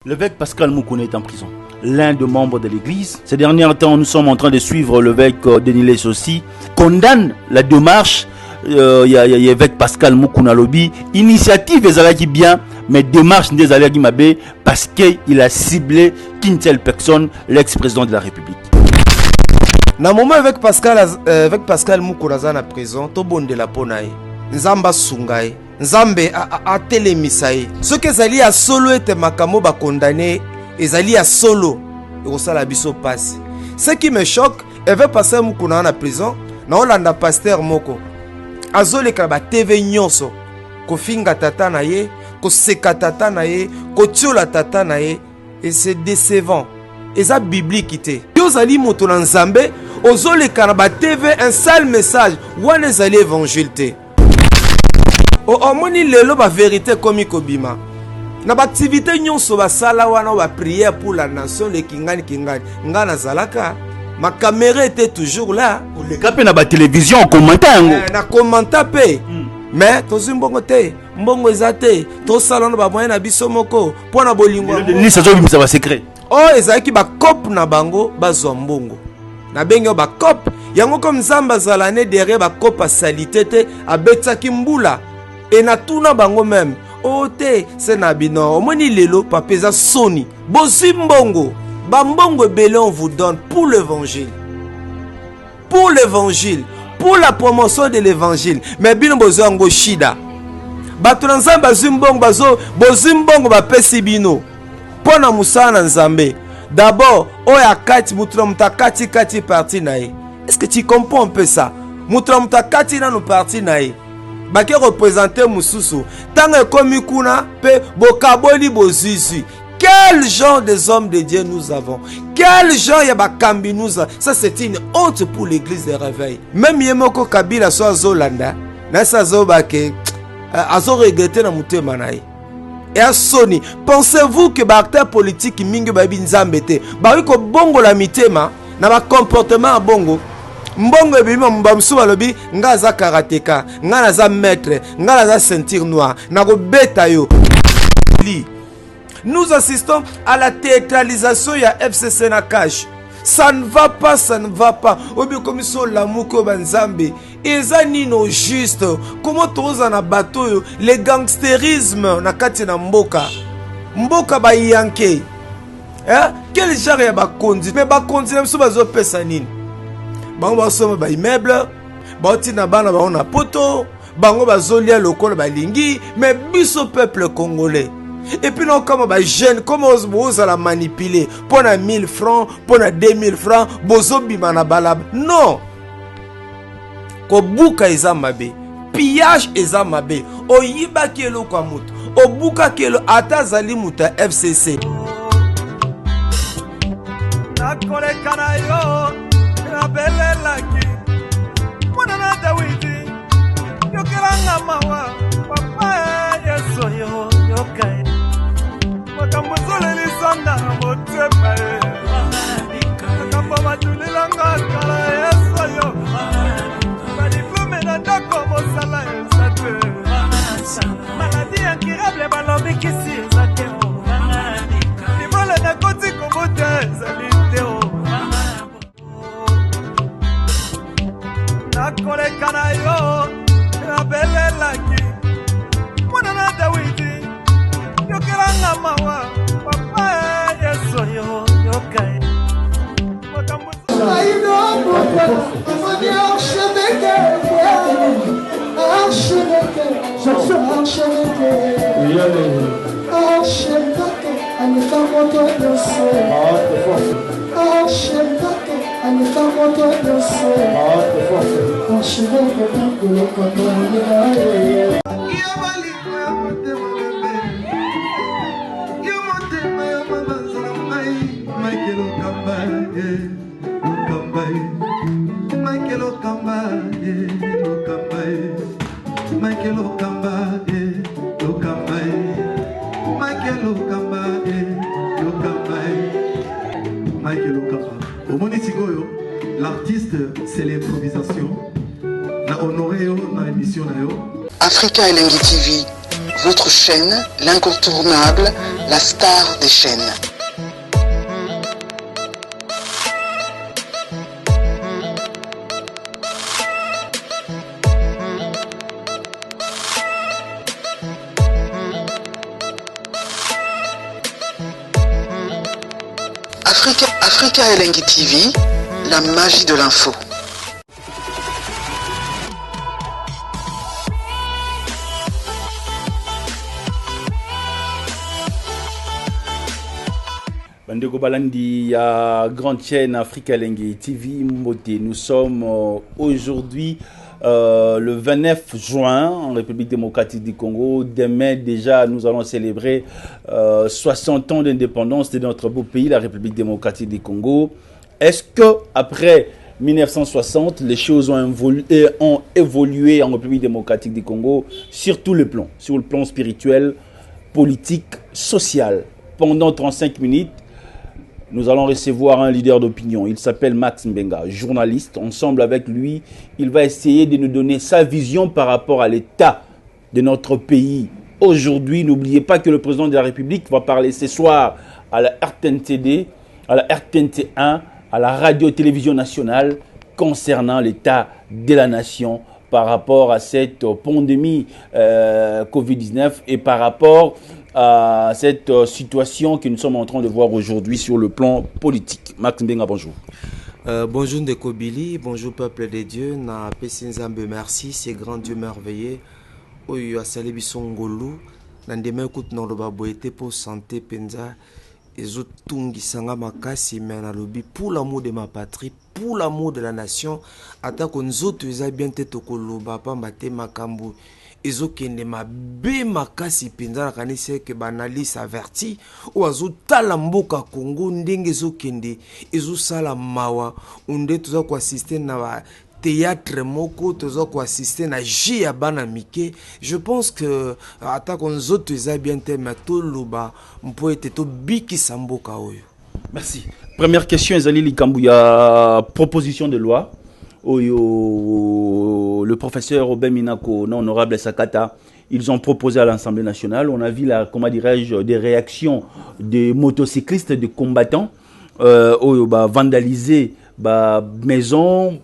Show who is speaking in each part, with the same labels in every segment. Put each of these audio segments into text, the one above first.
Speaker 1: L'évêque Pascal Moukouna est en prison. L'un des membres de l'église. Ces derniers temps, nous sommes en train de suivre l'évêque Denis aussi, condamne la démarche. Il y a l'évêque Pascal Moukouna Lobby. Initiative est bien, mais démarche des Alagi Mabé parce qu'il a ciblé qu'une seule personne, l'ex-président de la République.
Speaker 2: Na moment avec Pascal Moukouna en prison, to bonde la ponaï. Nzamba sungai. Nzambe a télémisaï. Ce que Zali a solo était makamo ba condamné. Ezali a solo et ça la biso passe. Ce qui me choque, évêque Pascal Moukouna en prison, na Olanda pasteur moko. Azole kaba TV nyonso, ko finga tata na ye, ko seka tata na ye, ko tiola tata na ye, et c'est décevant. Et ça biblique ité. Yo zali moto na Nzambe, ozole kaba TV un seul message, wana zali évangile te. O moni lelo ba vérité comme kobima. Na ba activité nyonso ba sala wana ba prière pour la nation le kingani ngana zalaka ma caméra était toujours là
Speaker 1: le capé na ba télévision commentaire
Speaker 2: na commentaire pe mais to zimbongo te mbongo ezate to sala na ba moyen na biso moko pona bolingo
Speaker 1: ni ça zo ba secret
Speaker 2: oh ezaki ba cop na bango bazwa mbongo na bengo ba cop yango comme Nzamba zalane derrière ba cop a salité te abetaki mbula et na tuna bango même. Oh te, c'est nabino. Omoni lelo, papeza soni. Bozimbongo. Bambongo belé on vous donne pour l'évangile. Pour l'évangile. Pour la promotion de l'évangile. Mais bino bozango shida. Batulanzam bazimbongo bazo. Bozimbongo bapesi bino. Pona musana nzambe. D'abord, oya kati mutula mutakati kati parti nae. Est-ce que tu comprends un peu ça? Mutula mutakati na no parti nae. Baki représenter Moussoussou. Tant que comme kuna pe bokaboli bozizi. Quel genre des hommes de Dieu nous avons? Quel genre yabakambi nous avons? Ça c'est une honte pour l'église de réveil. Même Yemoko Kabila soit Zolanda, na sa zobake azo regretter na mutema nae. Et à Sony, pensez-vous que l'acteur politique mingi babi nzambete, ba wiko bongo la mitema na ba comportement bongo? Mbongo ebima mbamsu balobi nga za karateka nga na za maître nga na za ceinture noire na ko beta yo. Nous assistons à la théâtralisation ya FCC na cash. Ça ne va pas, ça ne va pas. Obi komiso la muko banzambe eza nino juste. Comment toza na bateau yo le gangstérisme na kati na mboka. Mboka ba yanke. Quel genre ya ba conduite? Mais ba conduite mso bazo pesa nini? Bango basoma ba immeuble, bauti na bana ba on a poto, bango bazolia lokolo ba lingi, mais biso peuple congolais. Et puis non comme ba jeune, comment vous la manipuler pour 1000 francs, pour 2000 francs, bozo bima na balab. Non. Ko buka eza mabe, pillage eza mabe, oyiba kelo kwa mutu, obuka kelo ata zali muta FCC. Nakole kanayo. Abelelaki mwana na Dawidi yokelanga mawa papa Yesu yokai makambo zoleli sanda na motema makambo matulilanga kala Yesu yo badiplome na ndako mosala ezate maladi incurable balobi kisi ezate libole na koti kobote ezali teo nakole kanayo abelelaki mwana na Dawidi yokelanga mawa papa Yesu yokai makambo
Speaker 3: L'artiste, c'est l'improvisation. La honoré dans l'émission.
Speaker 4: Africa Elengi TV,
Speaker 3: Votre chaîne, l'incontournable, la star des chaînes. Africa Elengi TV, la magie de l'info.
Speaker 1: Bandeko Balandi, à grande chaîne Africa Elengi TV, Mbote. Nous sommes aujourd'hui le 29 juin en République démocratique du Congo. Demain déjà, nous allons célébrer 60 ans d'indépendance de notre beau pays, la République démocratique du Congo. Est-ce que après 1960, les choses ont évolué en République démocratique du Congo sur tous les plans, sur le plan spirituel, politique, social? Pendant 35 minutes, nous allons recevoir un leader d'opinion. Il s'appelle Max Mbenga, journaliste. Ensemble avec lui, il va essayer de nous donner sa vision par rapport à l'état de notre pays. Aujourd'hui, n'oubliez pas que le président de la République va parler ce soir à la RTNTD, à la RTNT1, à la radio-télévision nationale concernant l'état de la nation par rapport à cette pandémie Covid-19 et par rapport à cette situation que nous sommes en train de voir aujourd'hui sur le plan politique. Max Mbenga, bonjour.
Speaker 2: Bonjour Ndeko Billy, bonjour peuple de Dieu. Na Pesinzambe, merci, c'est grand Dieu merveilleux. Oyo asali biso ngolu, na ndema écoute na loba boete pour santé penza. Ezotungisanga makasi mais na lobi pour l'amour de ma patrie, pour l'amour de la nation. Atako nzoto eza bien te tokoloba pamba te makambu. Ezokende mabe makasi penza na kanisi ke banalise averti o azotala mboka Congo ndenge ezokende ezosala mawa onde toza ko assister na ba théâtre moko toza ko assister na J ya bana mike. Je pense que atako nzoto eza bien te mais toloba mpo ete to bikisa mboka oyo.
Speaker 1: Merci. Première question, Ezali Likambu, il y a proposition de loi. Le professeur Obem Minako, non honorable Sakata, ils ont proposé à l'Assemblée nationale. On a vu comment dirais-je, des réactions des motocyclistes, des combattants, vandaliser maison,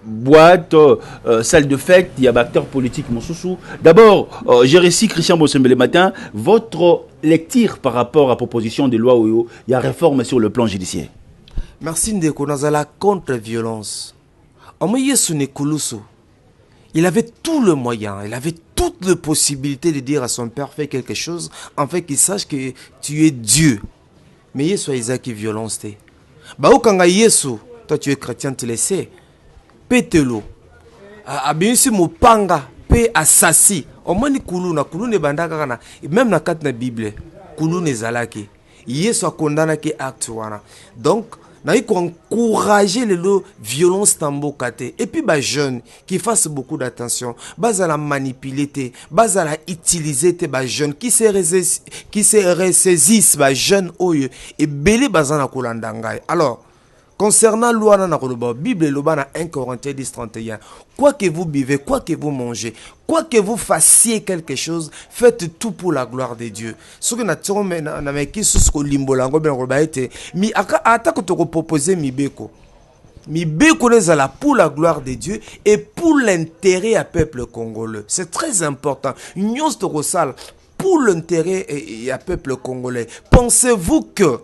Speaker 1: boîte, salle de fête. Il y a des acteurs politiques, mon chouchou. D'abord, j'ai réussi Christian Bossembele matin. Votre lecture par rapport à la proposition de loi où il y a réforme sur le plan judiciaire.
Speaker 2: Merci Ndeko Nazala contre-violence. Il avait tout le moyen, il avait toutes les possibilités de dire à son père fais quelque chose, en fait qu'il sache que tu es Dieu. Mais Yesu Isaac qui violence te. Baokanga Yesu, toi tu es chrétien, tu le sais. Pételo. Abinisi mopanga, pe asasi. Au moins ni kulu ne bandaka kana. Même na kat na Bible, kulu ne zalaki. Yesu a condamné ki acte wana. Donc il faut encourager les violences tambokate. Et puis, les jeunes qui fassent beaucoup d'attention. Bas à la manipuler, bas à la utiliser, les jeunes qui se ressaisissent, les jeunes, et belé bazana kolandangay. Alors, concernant loi na la Bible, le na 1 Corinthiens 10, 31. Quoi que vous buvez, quoi que vous mangez, quoi que vous fassiez quelque chose, faites tout pour la gloire de Dieu. Ce que na meki susko limbolango ben robaete, mi ata ko to proposer mi beko. Mi beko nezala pour la gloire de Dieu et pour l'intérêt à peuple congolais. C'est très important. Nyons to rosal pour l'intérêt à peuple congolais. Pensez-vous que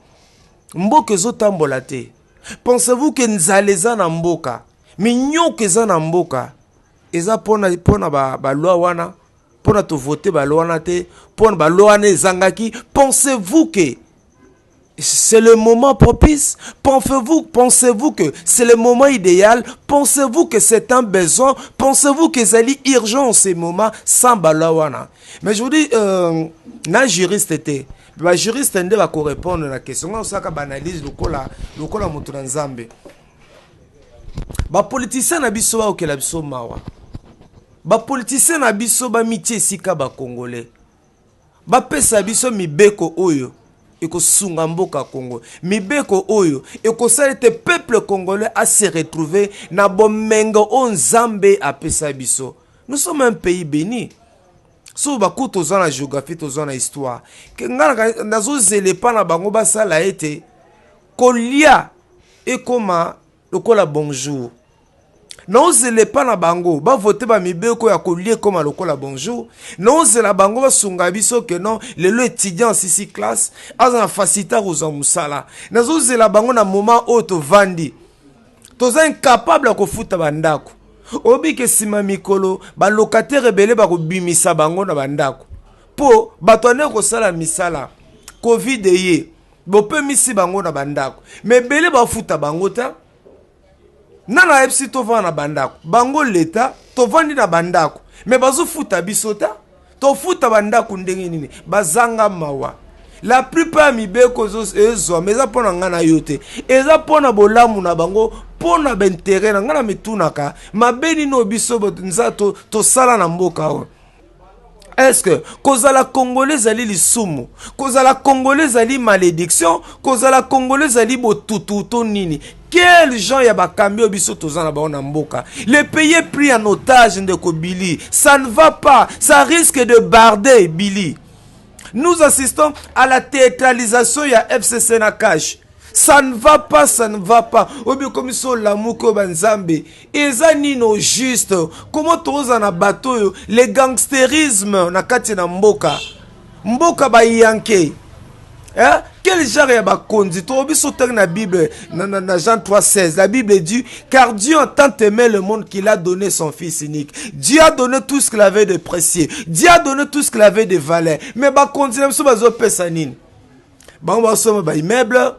Speaker 2: mboke zotambolate? Pensez-vous que nzaleza na mboka minyo keza na mboka eza pona ba loi wana pona to voter ba loi wana te pona ba loi wana ezangaki? Pensez-vous que c'est le moment propice? Pensez-vous que c'est le moment idéal? Pensez-vous que c'est un besoin? Pensez-vous que c'est urgent en ce moment sans ba loi wana? Mais je vous dis na juriste était ba juriste nde ba ko répondre la question on saka banalise lokola mutu na nzambe. Ba politicien na biso ba okela biso mawa. Ba politicien na biso ba mitie sika ba congolais. Ba pesa biso mibeko oyo eko sunga mboka Congo. Mibeko oyo eko salete peuple congolais à se retrouver na bomengo on nzambe a pesa biso. Nous sommes un pays béni. so baku toza na géographie toza na histoire ke ngana nazozele pa na bango basala ete kolia ekoma lokola bonjour naozele pa na bango bavote bamibeko ya kolia ekoma lokola bonjour naozela bango basunga biso ke non lelo étudiant sisi classe aza na facilité kozwa mosala nazozela bango na moment oyo tovandi toza incapable ya kofuta bandako obi ke sima mikolo balocataire ebele bakobimisa bango na bandako po bato ane kosala misala covid ye bopemisi bango na bandako me ebele bafuta bango ta nana yebisi tovanda na bandako bango leta tovandi na bandako me bazofuta biso ta tofuta bandako ndenge nini bazanga mawa. La plupart ya mibeko ezwa meza pona ngana yote eza pona bolamu na bango pona bentere na ngana mitunaka mabeni no biso nzato to sala na mboka o. Est-ce que kozala congolais ali lisumu kozala congolais ali malédiction kozala congolais ali botututo nini quel gens ya bakambi biso toza na na mboka le pays est pris en otage ndeko Billy ça ne va pas ça risque de barder Billy. Nous assistons à la théâtralisation ya FCC na cash. Ça ne va pas, ça ne va pas. Obi comme so l'amour ko banzambe. Eza nino juste. Comment toza na bateau yo le gangstérisme na kati na mboka. Mboka ba yanke. Hein? Quel genre ya ba kondi to obi so teng na Bible na Jean 3:16. La Bible dit car Dieu a tant aimé le monde qu'il a donné son fils unique. Dieu a donné tout ce qu'il avait de précieux. Dieu a donné tout ce qu'il avait de valeur. Mais ba kondi na so bazo pesa nini. Bango ba so ba immeuble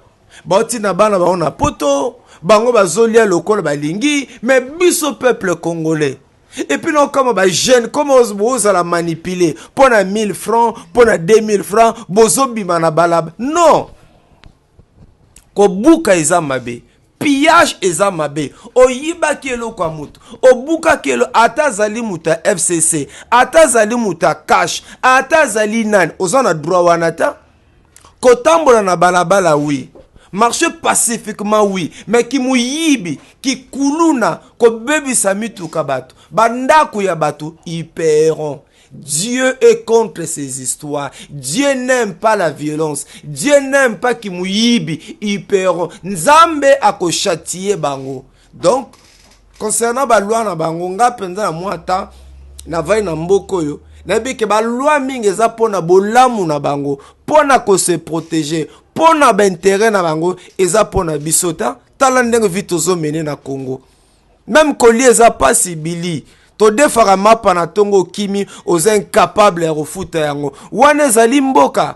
Speaker 2: bauti na bana ba na poto bango bazolia lokola balingi mais biso peuple congolais et puis non comme ba jeune comment vous la manipuler pour na 1000 francs pour na 2000 francs bozo bima na balab non ko buka eza mabe pillage eza mabe oyiba kelo kwa mutu obuka kelo atazali muta FCC atazali muta cash atazali nan ozana droit wanata kotambola na balabala oui. Marcher pacifiquement, oui. Mais qui mouyibi, qui kuluna, ko bebi samitu kabato. Bandaku ya batu, ils paieront. Dieu est contre ces histoires. Dieu n'aime pas la violence. Dieu n'aime pas qui mouyibi, ils paieront. Nzambe ako châtier bango. Donc, concernant ba loi na bango, nga penza na mwata, na vai na mboko yo. Nabi ke ba loi mingi eza pona bolamu na bango, pona ko se protéger. Pona b'intérêt na bango eza pona bisota tala ndenge vitozo mene na Congo même colis eza pas sibili to defara mapa na tongo kimi aux incapables ya refuta yango wana ezali mboka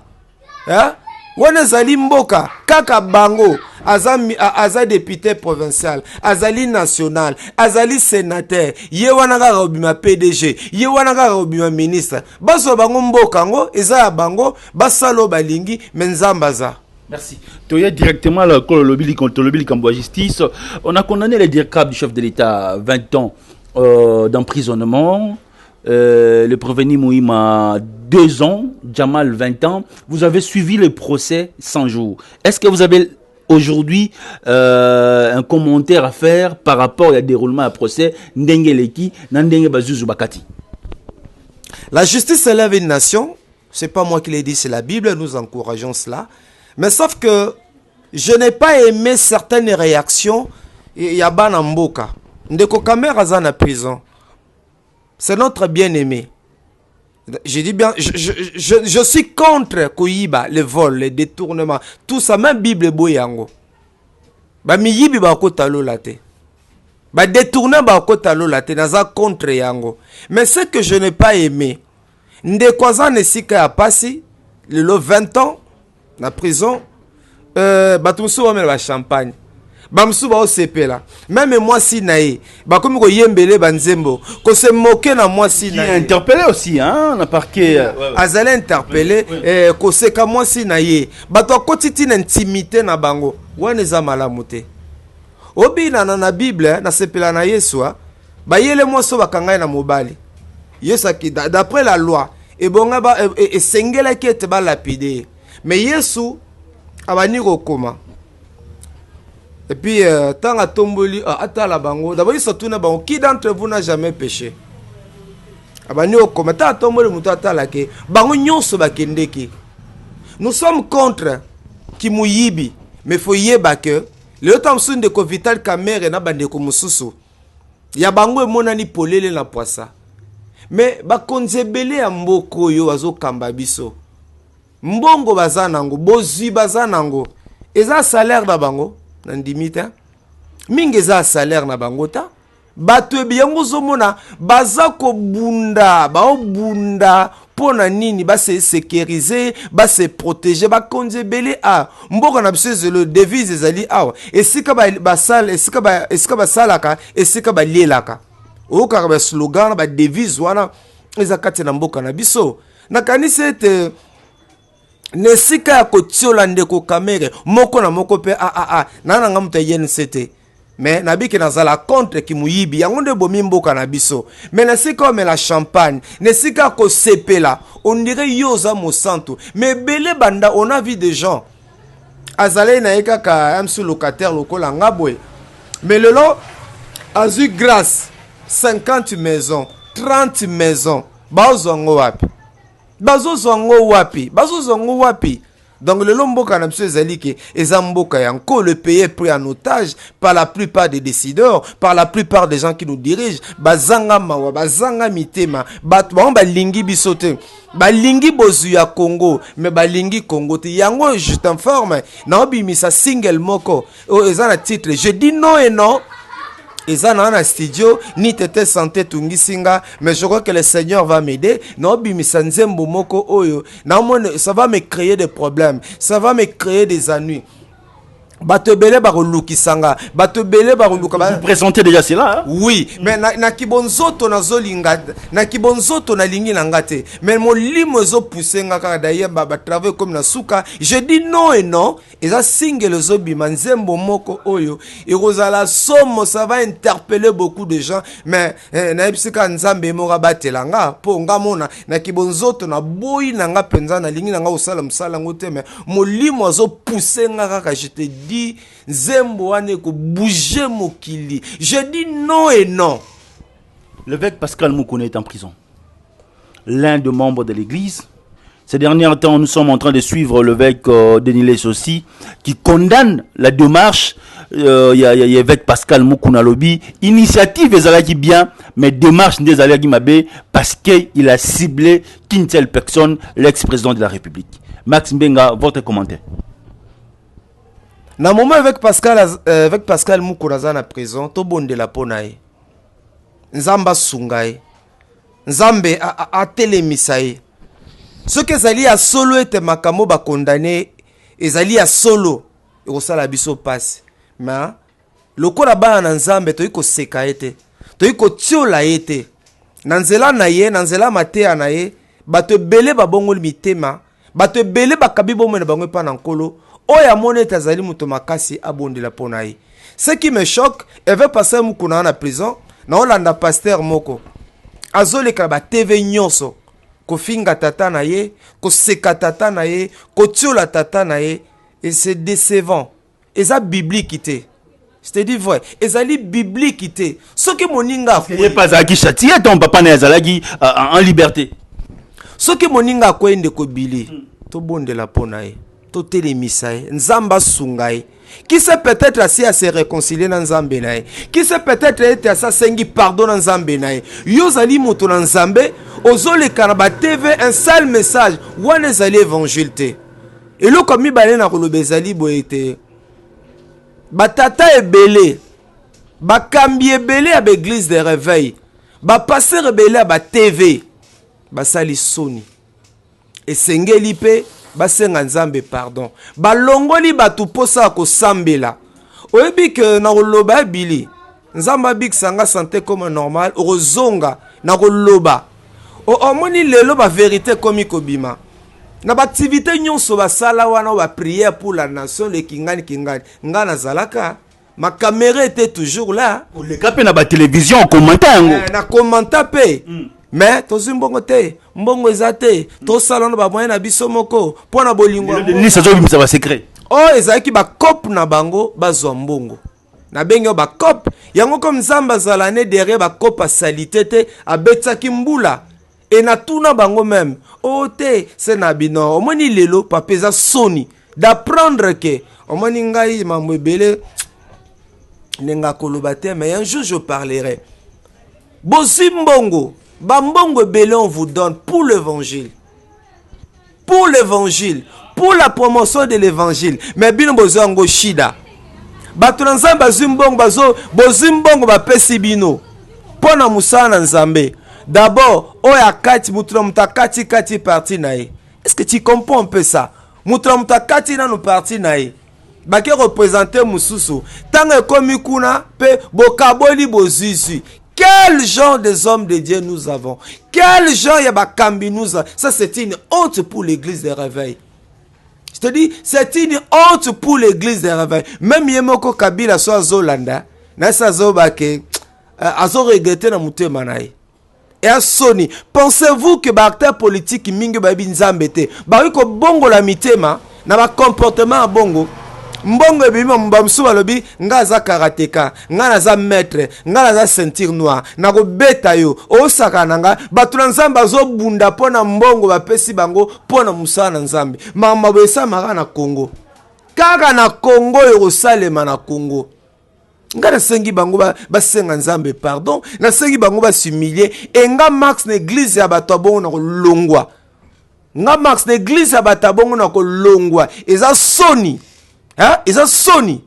Speaker 2: wana ezali mboka kaka bango aza député provincial azali national azali sénateur ye wana kaka obima PDG ye wana kaka obima ministre baso bango mboka ngo eza ya bango basalo balingi menzambaza.
Speaker 1: Merci. Tu es directement à la lobby contre le lobby Cambois Justice. On a condamné les dirigeables du chef de l'État 20 ans d'emprisonnement. Le prévenu Mouima 2 ans, Jamal 20 ans. Vous avez suivi le procès 100 jours. Est-ce que vous avez aujourd'hui un commentaire à faire par rapport au déroulement du procès Ndengeleki, Nandenge Bazuzu Bakati?
Speaker 2: La justice élève une nation. C'est pas moi qui l'ai dit, c'est la Bible. Nous encourageons cela. Mais sauf que je n'ai pas aimé certaines réactions. Yaba Namboka. Ndeko Kamera Zan à prison. C'est notre bien-aimé. Je dis bien, je suis contre Koyiba, le vol, les détournements. Tout ça, même Bible Boyango. Ba mi yibi ba ko talo late. Ba détourner ba ko talo late. Naza contre yango. Mais ce que je n'ai pas aimé. Ndeko Zan esika ya pasi. Le 20 ans. Na prison, batumsu wa mele ba champagne. Bamsu ba OCP là. Même moi si nae, ba komi ko yembele banzembo, ko se moquer na moi si nae.
Speaker 1: Interpellé aussi hein, na parquet.
Speaker 2: Azale interpellé ko se ka moi si nae. Ba to kotiti na intimité na bango. Wana za malamu te. Obi na Bible na sepela na Yesu, ba yele moi so bakangai na mobali. Yesu ki d'après la loi, et bonga ba et sengela ki ete ba lapider. Mais Yesu abani koma. Et puis tant à tomboli atala bango d'abord ils sont tous na bango qui d'entre vous n'a jamais péché. abani okomata atombole mutu atalake bango nyonso bakendeki. Nous sommes contre Kimuyibi, mais faut yeba que le temps de ko Vital Kamerhe na bande ko mususu ya bango emonani polele na poisa. Mais bakonzebele ya mboko yo azokamba biso mbongo bazanango bozwi bazanango eza salaire na bango na ndimita mingi eza salaire na bango ta bato ebiyango zomona baza ko bunda baobunda pona nini ba se sécuriser ba se protéger ba konzebele a mboko na biso le devise ezali awa esika ba sala esika ba salaka esika ba lielaka oka ba slogan ba devise wana ezakati na mboka na biso na kanisa ete nesika ya kotiola ndeko Kamerhe moko na moko pe nana nga muta yen sete mais nabiki nazala contre Kimuyibi yango nde bomi mboka na biso mais nesika me la champagne nesika ko sepela on dirait yoza mosanto mais belé banda on a vu des gens azale na ekaka amsu locataire lokola ngabwe mais le long a eu grâce 50 maisons 30 maisons bazongo wapi donc le lomboka na biso zaliki ezamboka yanko le pays est pris en otage par la plupart des décideurs, par la plupart des gens qui nous dirigent. Bazanga mawa bazanga mitema bat ba lingi bisote balingi bozu ya Congo mais balingi Congo te yango je t'informe na obimisa single moko ezana titre je dis non et non. Eza na studio ni tete santé tungisinga mais je crois que le Seigneur va m'aider no bimisa nzembo moko oyo na mone ça va me créer des problèmes, ça va me créer des ennuis. Batebele barulukisanga batebele baruluka
Speaker 1: vous présentez déjà cela hein?
Speaker 2: Oui mais na kibonzoto na zolinga na kibonzoto na lingi na ngate mais mon limo zo poussenga kaka d'ailleurs ba travailler comme na suka je dis non et non et ça single zo bima nzembo moko oyo et rozala somo ça va interpeller beaucoup de gens mais na ipsika nzambe mora batelanga po ngamona na kibonzoto na boyi na nga penza na lingi na nga osala msala ngote mais mon limo zo poussenga kaka je te dit zembo ane ko bouger mokili. Je dis non et non.
Speaker 1: L'évêque Pascal Moukouna est en prison. L'un des membres de l'église. Ces derniers temps, nous sommes en train de suivre l'évêque Denis aussi, qui condamne la démarche. Il y a l'évêque Pascal Moukouna Lobi. Initiative ezalaki bien, mais démarche n'ezalaki mabe parce qu'il a ciblé qu'une seule personne, l'ex-président de la République. Max Mbenga, votre commentaire.
Speaker 2: Na moment avec Pascal Moukouraza na prison, to bonde la ponae. Nzamba sungae. Nzambe a telemisae. Ce que zali a solo ete makamo ba condamné, ezali a solo e ko sala biso passe. Mais lokola ba na nzambe to iko seka ete. To iko tiola ete. Nanzela na ye, nanzela matea na ye, bato belé ba bongoli mitema, bato belé ba kabibo mena bango pa na nkolo. Oya mone tazali muto makasi abonde la ponaye. Ce qui me choque, elle veut passer Moukouna en prison. Na olanda pasteur moko. Azole kaba TV nyonso. Ko finga tata na ye, ko seka tata na ye, ko tiola tata na ye. Et c'est décevant. Et ça biblique ité. Je te dis vrai. Et ça li biblique ité. Ce que moninga
Speaker 1: il n'est pas à qui châtier ton papa n'est en liberté.
Speaker 2: Ce que moninga ko ende ko bili. To bonde la ponaye. Télémisaï, Nzamba Sungaï, qui sait peut-être assis à se réconcilier dans Nzambenaï, qui sait peut-être être à sa sengi pardon dans Nzambenaï, Yozali Moto dans Nzambe, Ozole Kanaba TV, un seul message, Wane Zali évangile te. Et là, comme il balait dans le Bezali Boete, Batata est belé, Bakambi est belé à l'église de réveil, Bapassé rebellé à ba TV, Basali Soni, et Sengeli pe. Basenga nzambe pardon balongoli batu posa ko sambela oyebi ke na koloba bili nzamba bik sanga santé comme normal ozonga na koloba omoni lelo ba vérité comme kobima na ba activité nyonso basala wana ba prière pour la nation le kingani ngana zalaka ma caméra était toujours là
Speaker 1: le capé na ba télévision commentaire
Speaker 2: na commentaire pe mais tozi mbongo te mbongo ezate to salon ba moyen na biso moko pona bolingo
Speaker 1: ni ça zo ba secret
Speaker 2: oh ezaki ba cop na bango bazwa mbongo na bengo bakop yango comme nzamba zalane derrière bakopa salité te abetsaki mbula et na tuna bango même oh te c'est na bino omoni lelo papa eza soni d'apprendre que omoni ngai mambo ebele nenga koloba te mais un jour je parlerai bosimbongo bambongo ebele on vous donne pour l'évangile, pour la promotion de l'évangile, mais bino bozango shida bato na nzambe bazimbongo bozimbongo bapesi bino pona musala na nzambe. D'abord oya kati mutra mutakati kati parti nae. Est-ce que tu comprends un peu ça? Mutra mutakati na no parti nae bake représenter mususu tanga komi kuna pe bokaboli bozizi. Quel genre des hommes de Dieu nous avons? Quel genre yabakambi nous avons? Ça c'est une honte pour l'église des réveils. Je te dis, c'est une honte pour l'église des réveils. Même Yemoko Kabila soit Zolanda, Nasa Zobake, Azo regretté na mutema nae. Et à Sony, pensez-vous que l'acteur politique mingi babi nzambete, ba ko bongo la mitema, na ba comportement a bongo. Mbongo ebima mbamsu balobi nga za karateka nga na za maître nga na za ceinture noire na ko beta yo osaka nanga batu na nzambe azobunda pona mbongo bapesi bango pona musala na nzambe mama besa maka na Congo kaka na Congo yo salema na Congo nga na sengi bango basenga nzambe pardon na sengi bango basumilier e nga max na église ya bato bongo na kolongwa nga max na église ya bato bongo na kolongwa eza soni. Hein? Ils ont soni.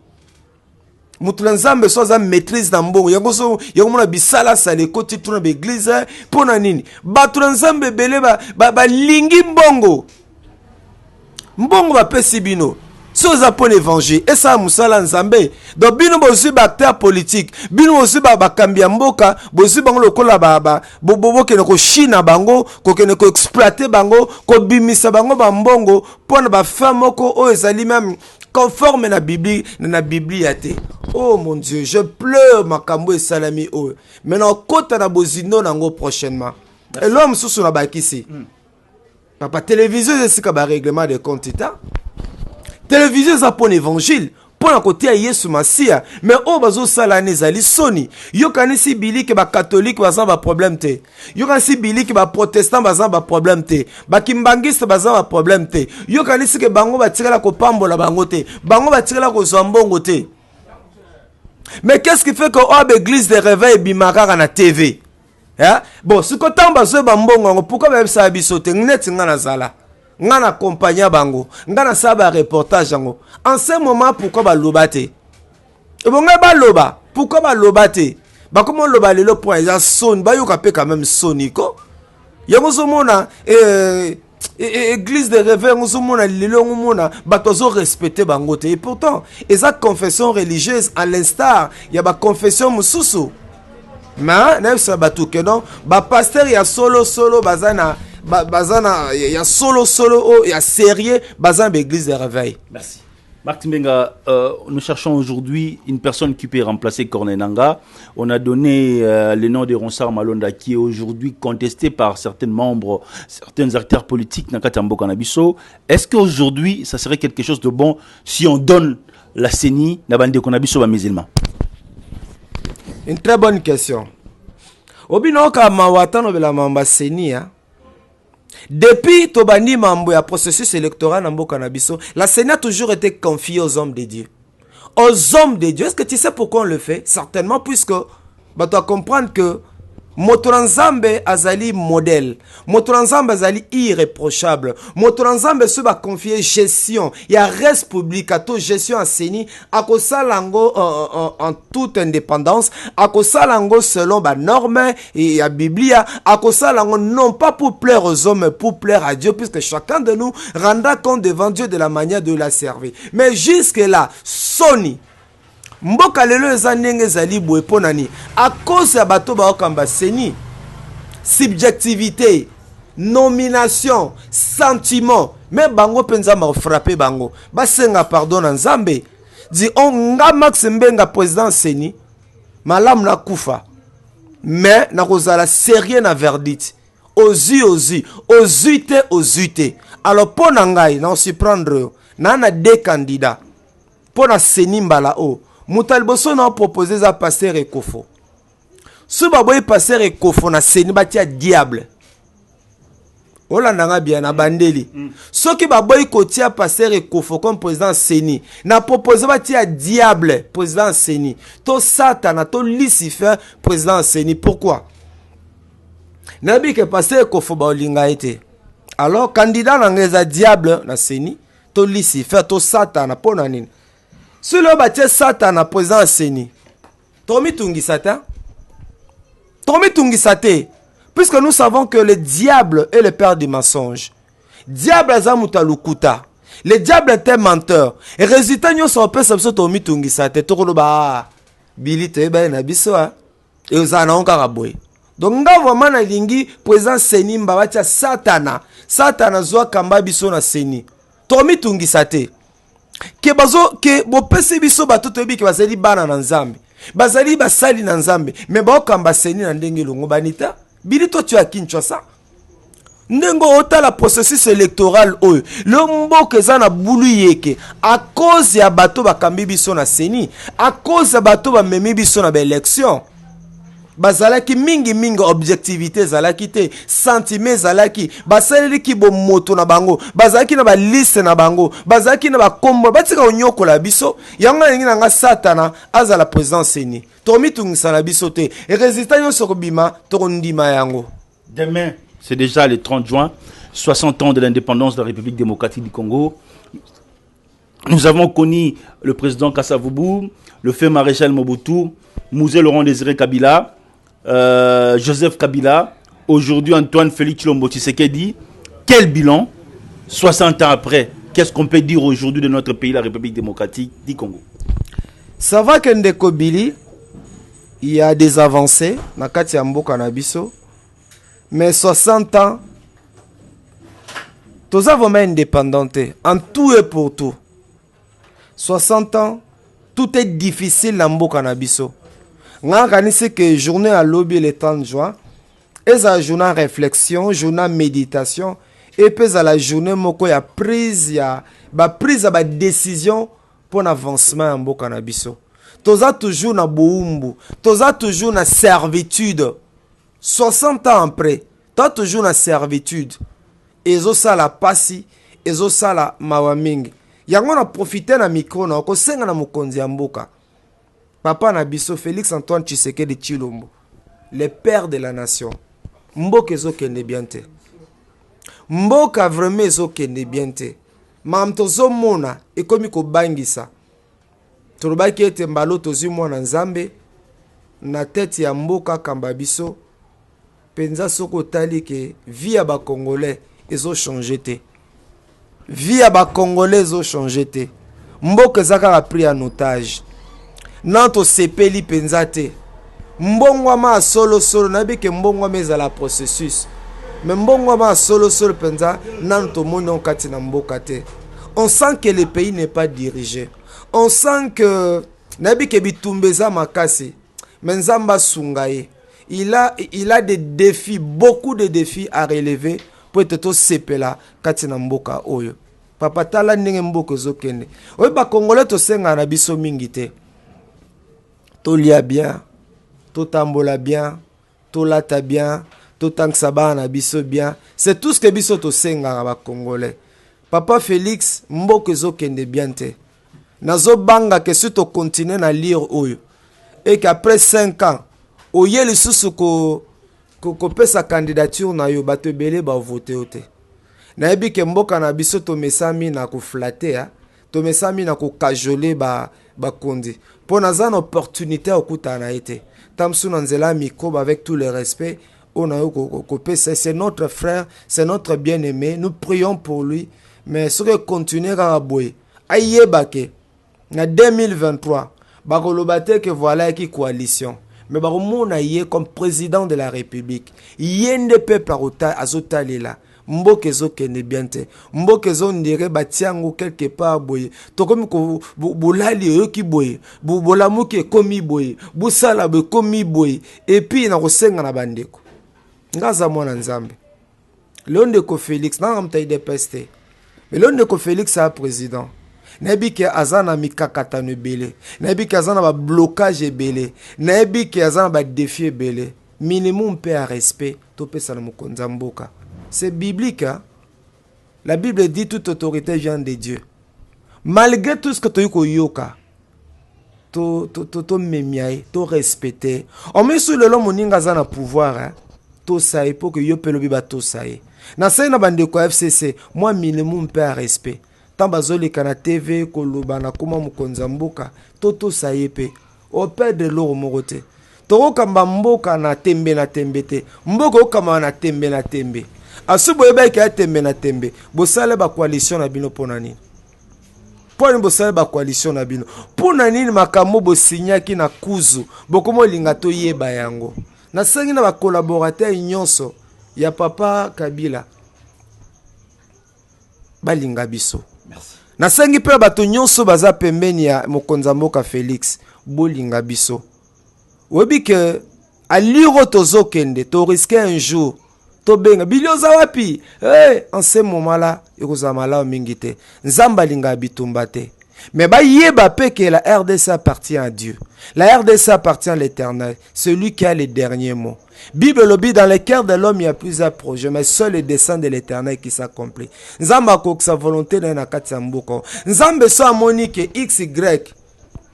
Speaker 2: Mutulan nzambe so za maîtrise na mbongo. Yango mona bisala sale koti tuna be église pona nini. Batulan nzambe bele ba lingi mbongo. Mbongo ba pesi bino. So za pon évangile et ça musala nzambe. Donc bino bozi ba acteur politique. Bino bozi ba kambia mboka, bozi bango lokola bobo ke ko china bango, ko ke ko exploiter bango, ko bimisa bango ba mbongo pona ba femme ko o ezali même conforme na Bible na bibliate. Oh mon Dieu, je pleure makambo et salami oh. Maintenant kota na bozino nango prochainement. Et l'homme sous na bakisi. Papa télévision c'est ka ba règlement de compte état. Télévision ça pour l'évangile. Pour la côté à Yesu Masia, mais oh bazo sala nezali soni. Yo kanisi bili ke ba catholique baza ba problème te. Yo kanisi bili ke ba protestant baza ba problème te. Ba kimbangiste baza ba problème te. Yo kanisi ke bango ba tirela ko pambola bango te. Bango ba tirela ko zambongo te. Mais qu'est-ce qui fait que oh église de réveil bimaka na TV? Hein? Bon, ce que tant bazo ba mbongo pourquoi ba sa bisote net ngana zala. Ngana accompagner bango ngana saba reportage yango en ce moment pourquoi ba lobate et bon ba loba pourquoi ba lobate ba comment loba lelo point ya son ba yo kapé quand même soniko yango zo mona église de réveil yango zo mona lelo mona ba tozo respecter bango te et pourtant eza confession religieuse à l'instar ya ba confession mususu mais na ça ba tout que non ba pasteur ya solo bazana bazana ya solo oh ya sérieux bazana l'église de réveil.
Speaker 1: Merci. Marc Timbenga, nous cherchons aujourd'hui une personne qui peut remplacer Corneille Nangaa. On a donné le nom de Ronsard Malonda qui est aujourd'hui contesté par certains membres, certains acteurs politiques Nakatambo Kanabiso. Est-ce qu'aujourd'hui, ça serait quelque chose de bon si on donne la CENI Nabande Konabiso à musulmans?
Speaker 2: Une très bonne question. Obinoka mawatano bela mamba CENI depuis Tobani Mambo ya processus électoral en Bokanabiso, la CENI a toujours été confiée aux hommes de Dieu. Aux hommes de Dieu. Est-ce que tu sais pourquoi on le fait? Certainement, puisque tu dois comprendre que Motoranzambe azali modèle. Motoranzambe azali irréprochable. Motoranzambe se va confier gestion. Il y a res publicato gestion à CENI. Akosa lango en toute indépendance. Akosa lango selon la norme et la Biblia. Akosa lango non pas pour plaire aux hommes, mais pour plaire à Dieu, puisque chacun de nous rendra compte devant Dieu de la manière de la servir. Mais jusque là, Sony. Mboka lelo eza ndenge ezali boye ponani à cause ya bato ba okamba CENI subjectivité nomination sentiment mais bango penza ma frapper bango basenga pardon na Nzambe di on nga Max Mbenga président CENI malam na kufa mais na kozala sérieux na verdict ozi alors pona ngai na se prendre na deux candidats pona CENI mbala o Moutalboso n'a proposé à passer Ekofo. Ce baboy passer Ekofo na CENI batia diable. Olandanga bien na bandeli. Soki baboy kotia passer Ekofo comme président Seni. Na proposé batia diable président Seni. To Satan, to Lucifer président Seni. Pourquoi? Nabi que passer Ekofo ba olinga été. Alors candidat nangeza diable na Seni, to Lucifer, to Satan po na nini. Si le batia Satan na président Seni. Tomi tungi Satan. Tomi tungi Satan. Puisque nous savons que le diable est le père du mensonge. Diable azamuta lukuta. Le diable est un menteur. Et résultat nous sommes pas sabso tomi tungi Satan. Tokolo ba bilite ba na biso a. Et ozana onka boy. Donc nga vraiment na lingi présent Seni mbabacha Satana. Satana zwa kamba biso na Seni. Tomi tungi Satan. Ke bazo ke bo pese biso bato tobi ke bazali bana na Nzambe. Bazali basali na Nzambe. Mais ba okamba Seni na ndenge longo banita. Bilito tu as Kinshasa. Ndengo ota la processus électoral oyo. Le mboke za na bulu yeke. À cause ya bato bakambi biso na Seni. À cause ya bato ba memi biso na ba élection. Bazalaki mingi objectivité zalaki te. Sentiment zalaki. Basaleli ki bo moto na bango. Bazalaki na ba liste na bango. Bazalaki na ba kombo. Batika onyoko la biso. Yanga yengi na nga Satana. Aza la président Seni. Tomi tungisa na biso te. Et résultat yon sokobima. Torondima yango.
Speaker 1: Demain, c'est déjà le 30 juin. 60 ans de l'indépendance de la République démocratique du Congo. Nous avons connu le président Kasavubu, le fait maréchal Mobutu, Mouzé Laurent Désiré Kabila, Joseph Kabila, aujourd'hui Antoine Félix Tshilombo Tshisekedi. Quel bilan 60 ans après? Qu'est-ce qu'on peut dire aujourd'hui de notre pays, la République démocratique du Congo?
Speaker 2: Ça va que Ndeko Bili, il y a des avancées, Nakati Amboka Nabiso, mais 60 ans, tous avons indépendanté, en tout et pour tout. 60 ans, tout est difficile dans Mboka Nabiso. On a organisé que journée à lobby le 30 juin, et la journée réflexion, journée méditation, et puis à la journée moko ya prise ya décision pour l'avancement en Mboka Nabiso. Toza toujours na boumbu, toza toujours na servitude. 60 ans après, toza toujours na servitude. Ezo sala pasi, ezo sala mawamingi. Yango na profiter na micro na ko senga na mokonzi ya mboka. Papa Nabiso Félix Antoine Tshisekedi Tshilombo, le père de la nation. Mboka ezo kende bien te. Mboka vraiment ezo kende bien te. Mam tozo mona ekomi ko bangisa. Tolobaki ete mbalo tozi mwana Nzambe na tete ya mboka kamba biso. Penza soko tali ke vie ya ba Congolais ezo changer te. Vie ya ba Congolais ezo changer te. Mboka ezaka pris en otage. Nanto sepeli penza te. Mbongwama solo nabi ke mbongwama ezala processus. Mais mbongwama solo penza nanto moni kati na mboka te. On sent que le pays n'est pas dirigé. On sent que nabi ke bitumbeza makasi. Menzamba sungaye. Il a des défis, beaucoup de défis à relever pour être sepela kati na mboka oyo. Papa tala ndenge mboka zokende. Oyo ba Congolais to senga na biso mingi te. To lia bien, to tambola bien, to lata bien, to tanksaba na biso bien. C'est tout ce que biso to senga na ba Congolais. Papa Félix mboka zokende bien te. Nazo banga que si to continuer na lire oyo et qu'après 5 ans oye lisusu ko pesa candidature na yo bato belé ba voter ote. Na yebi ke mboka na biso to mesami na ko flatter, to mesami na ko cajoler ba kondi. Pour naza une opportunité okuta na été. Tamsu na nzela miko avec tout le respect, on a yo ko pesa, c'est notre frère, c'est notre bien-aimé, nous prions pour lui, mais ce que continuer à boy. Ayebake na 2023 bakolobate que voilà qui coalition. Mais baromona yé comme président de la République. Yende peuple azotalela. Mboke zo kende bien te. Mboke zo ndire batiango quelque part boye. To komi ko bolali yo ki boye. Bolamu ke komi boye. Busala be komi boye. Et puis na kosenga na bandeko. Ngaza mwana Nzambe. Leondeko Félix na ngamta ide peste. Mais Leondeko Félix a président. Nabi ke azana mikakatano belé. Nabi ke azana ba blocage belé. Nabi ke azana ba défi belé. Minimum pe à respect to pesa na mokonza mboka. C'est biblique. Hein? La Bible dit toute autorité vient de Dieu. Malgré tout ce que tu as yoka, tu mémiaï, tu respecté. On met sur le long moninga zana pouvoir. Hein? To sae pour que yo pelobi ba to sae. Na sai na bande ko FCC, moi minimum pe a respect. Tant bazoli kana TV ko lobana kuma mukonza mboka, to sae pe. O perdre l'eau morote. Toro kamba mboka na tembe na tembete. Mboka okama na tembe. Asubo eba ka tembe na tembe. Bo sale ba coalition na bino ponani. Pour une bossale ba coalition na bino. Pour nani makambo bo signaki na kuzu. Bokomo linga to yeba yango. Na sengi na ba collaborateur nyonso ya papa Kabila balinga biso. Merci. Na sengi pe bato nyonso baza pembeni ya mokonza mboka Félix bolinga biso. Obi ke aliro tozokende to risquer un jour to benga bilioza wapi en ce moment là ekozama la mingi te nzamba linga bitumba te. Mais bah yeba pe que la RDC appartient à Dieu. La RDC appartient à l'Éternel, celui qui a les derniers mots. Bible lobby dans le cœur de l'homme il y a plusieurs projets, mais seul le dessein de l'Éternel qui s'accomplit. Nzamba ko sa volonté na nakati ya mboko. Nzambe so amoni ke XY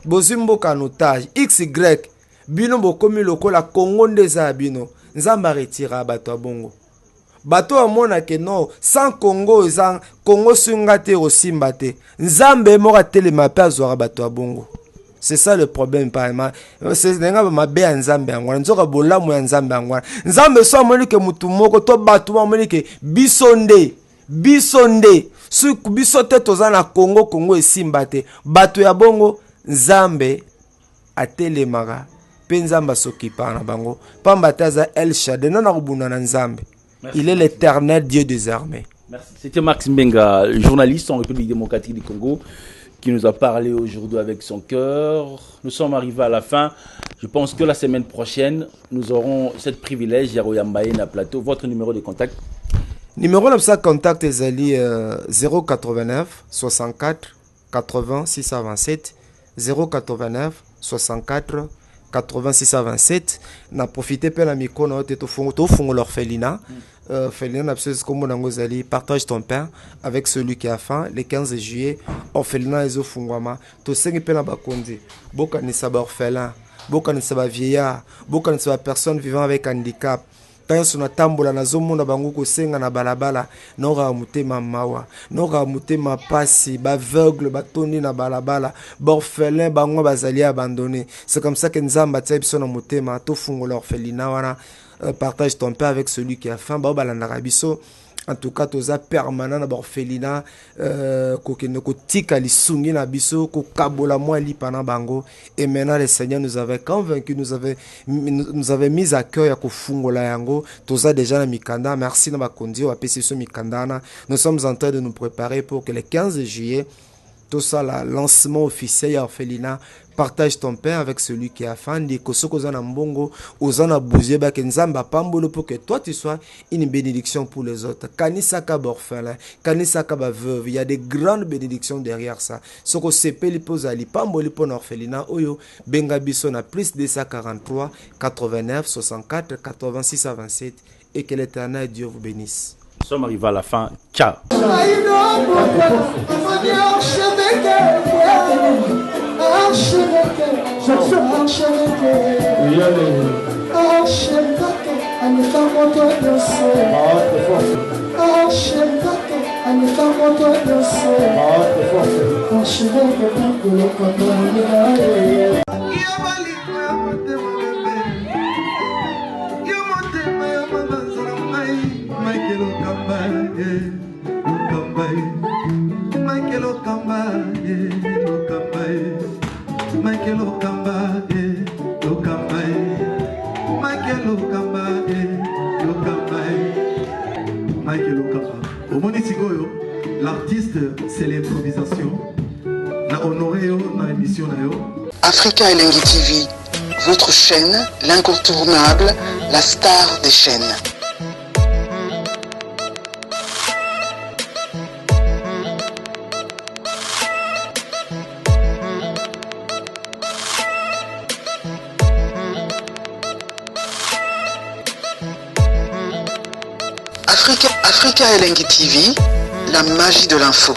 Speaker 2: bozimbo kanotage XY bino bokomi lokola Congo ndeza bino. Nzamba retira bato bongo. Bato amona ke non sans Congo ezang Congo sungate osimbate nzambe mora telema pe azwara bato bongo. C'est ça le problème par exemple. C'est nga ba be nzambe angwana nzoka bolamu ya nzambe angwana. Nzambe so amoni ke mutu moko to bato amoni ke bisonde su bisote tozana Congo esimbate bato ya bongo nzambe atelemaka pe nzamba sokipa na bango pamba taza El Shaddai na kubuna na nzambe. Merci. Il est l'Éternel Dieu des armées.
Speaker 1: Merci. C'était Max Mbenga, journaliste en République démocratique du Congo, qui nous a parlé aujourd'hui avec son cœur. Nous sommes arrivés à la fin. Je pense que la semaine prochaine, nous aurons ce privilège, Yaroyambaye na plateau. Votre numéro de contact?
Speaker 2: Numéro de contact est 089 64 80 627 089 64 86 à 27. Na profité pe la micro na to fongo l'orphelinat. Orphelinat na pse comme ngozali partage ton pain avec celui qui a faim le 15 juillet orphelinat ezo fungwama to sengi pe na bakonzi boka ni saba orphelin boka ni saba vieillard boka ni saba personne vivant avec handicap. Tanso na tambola na zomona bango ko senga na balabala nora mutema mawa nora mutema pasi ba aveugle ba toni na balabala borphelin bango bazali abandonné. C'est comme ça que nzamba tsa biso na mutema to fungo l'orphelinat wana partage ton pain avec celui qui a faim ba balanda biso. En tout cas, toza permanent na orphelinat kokene ko tika lisungi na biso ko kabola moi li pana bango. Et maintenant le Seigneur nous avait convaincu, nous avait mis à cœur ya ko fungola yango. Toza déjà na mikanda. Merci na bakondi o apesi so mikandana. Nous sommes en train de nous préparer pour que le 15 juillet tout ça, le lancement officiel à orphelinat, partage ton pain avec celui qui a faim. Dit que ce que vous mbongo, vous en bougé, bah que nzamba pambolo pour que toi tu sois une bénédiction pour les autres. Kanisaka orphelin, kanisaka veuve, il y a des grandes bénédictions derrière ça. Ce que c'est peli pose ali pamboli pour orphelinat, oyo benga biso na plus 243 89 64 86 à 27 et que l'Éternel Dieu vous bénisse.
Speaker 1: Nous sommes arrivés à la fin. Ciao.
Speaker 4: L'artiste, c'est l'improvisation. Na honoré na émission na yo.
Speaker 3: Africa Elengi TV, votre chaîne, l'incontournable, la star des chaînes. Africa Elengi TV, la magie de l'info.